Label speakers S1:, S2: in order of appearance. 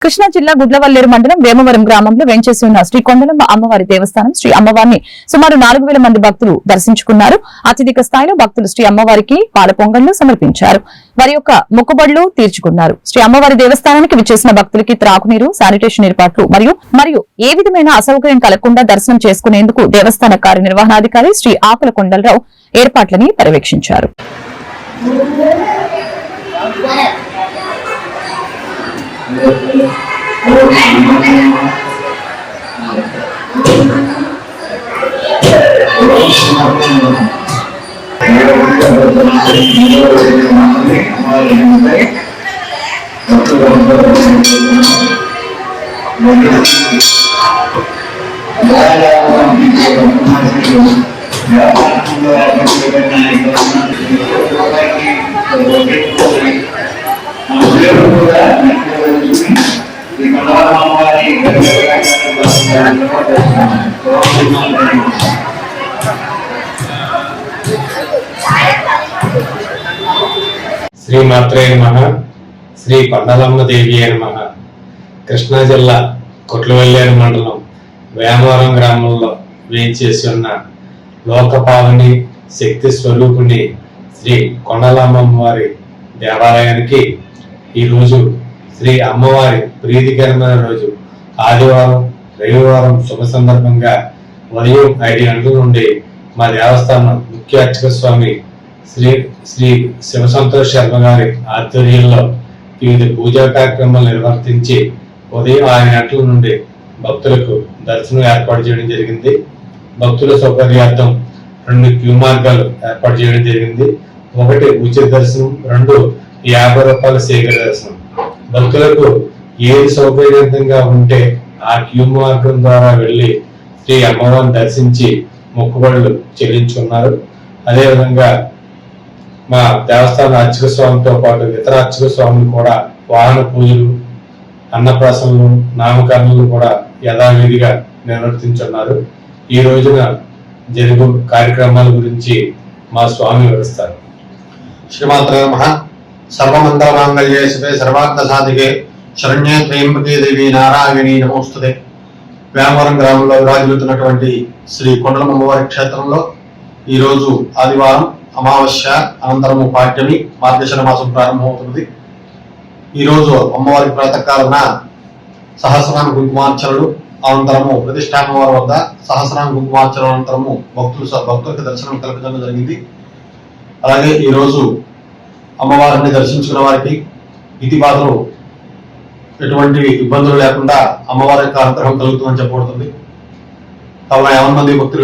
S1: కృష్ణా జిల్లా గుడ్లవల్లేరు మండలం వేమవరం గ్రామంలో వెంచేసి ఉన్న శ్రీ కొండలమ్మ అమ్మవారి దేవస్థానం శ్రీ అమ్మవారిని సుమారు 4000 మంది భక్తులు దర్శించుకున్నారు. అత్యధిక స్థాయిలో భక్తులు శ్రీ అమ్మవారికి పాల పొంగళ్లు సమర్పించారు. వారి యొక్క మొక్కుబడులు తీర్చుకున్నారు. శ్రీ అమ్మవారి దేవస్థానానికి విచ్చేసిన భక్తులకి త్రాగునీరు, శానిటేషన్ ఏర్పాట్లు మరియు ఏ విధమైన అసౌకర్యం కలగకుండా దర్శనం చేసుకునేందుకు దేవస్థాన కార్యనిర్వహణాధికారి శ్రీ ఆకుల కొండలరావు ఏర్పాట్లని పర్యవేక్షించారు.
S2: శ్రీ మాత్రే నమః. శ్రీ కొండలమ్మ దేవి నమః. కృష్ణా జిల్లా కొట్లవల్లేరు మండలం వేమవరం గ్రామంలో వేయించేసి ఉన్న లోకపావని శక్తి స్వరూపిణి శ్రీ కొండలమ్మ వారి దేవాలయానికి ఈరోజు శ్రీ అమ్మవారి ప్రీతికరమైన రోజు ఆదివారం, రవివారం శుభ సందర్భంగా ఉదయం 5 గంటల నుండి మా దేవస్థానం ముఖ్య అర్చక స్వామి శ్రీ శివసంతోష్ శర్మ గారి ఆధ్వర్యంలో వివిధ పూజా కార్యక్రమాలు నిర్వర్తించి ఉదయం 6 గంటల నుండి భక్తులకు దర్శనం ఏర్పాటు చేయడం జరిగింది. భక్తుల సౌకర్యార్థం 2 క్యూ మార్గాలు ఏర్పాటు చేయడం జరిగింది. 1 ఉచిత దర్శనం, 2 50 రూపాయల శేఖర దర్శనం. భక్తులకు ఏది సౌకర్యవంతంగా ఉంటే ఆ క్యూ మార్గం ద్వారా వెళ్లి శ్రీ అమ్మవారిని దర్శించి మొక్కుబడులు చెల్లించుకున్నారు. అదేవిధంగా మా దేవస్థాన అర్చక స్వామితో పాటు ఇతర అర్చక స్వాములు కూడా వాహన పూజలు, అన్నప్రాసనలు, నామకరణలు కూడా యథావిధిగా నిర్వర్తించున్నారు. ఈ రోజున జరుగు కార్యక్రమాల గురించి మా స్వామి వివరిస్తారు.
S3: శ్రీమాత్రే నమః. సర్వమంగళ మాంగళ్యే శివే సర్వార్థ సాధికే శరణ్యే త్రయంబకే దేవి నారాయణి నమోస్తుతే. వేమవరం గ్రామంలో విరాజిల్లుతున్నటువంటి శ్రీ కొండలమ్మ అమ్మవారి క్షేత్రంలో ఈరోజు ఆదివారం, అమావాస్య అనంతరము పాడ్యమి, మార్గశిర మాసం ప్రారంభమవుతుంది. ఈరోజు అమ్మవారి ప్రాతకాలన సహస్రామ కుంకుమార్చనలు, అనంతరము ప్రతిష్టామ్మవారి వద్ద సహస్రామ కుంకుమార్చన అనంతరము భక్తులకు దర్శనం కల్పించడం జరిగింది. అలాగే ఈరోజు అమ్మవారిని దర్శించుకున్న వారికి ఇతి బాధలు ఎటువంటి ఇబ్బందులు లేకుండా అమ్మవారి యొక్క అనుగ్రహం కలుగుతుందని చెప్పబడుతుంది. కావున 50 మంది భక్తులు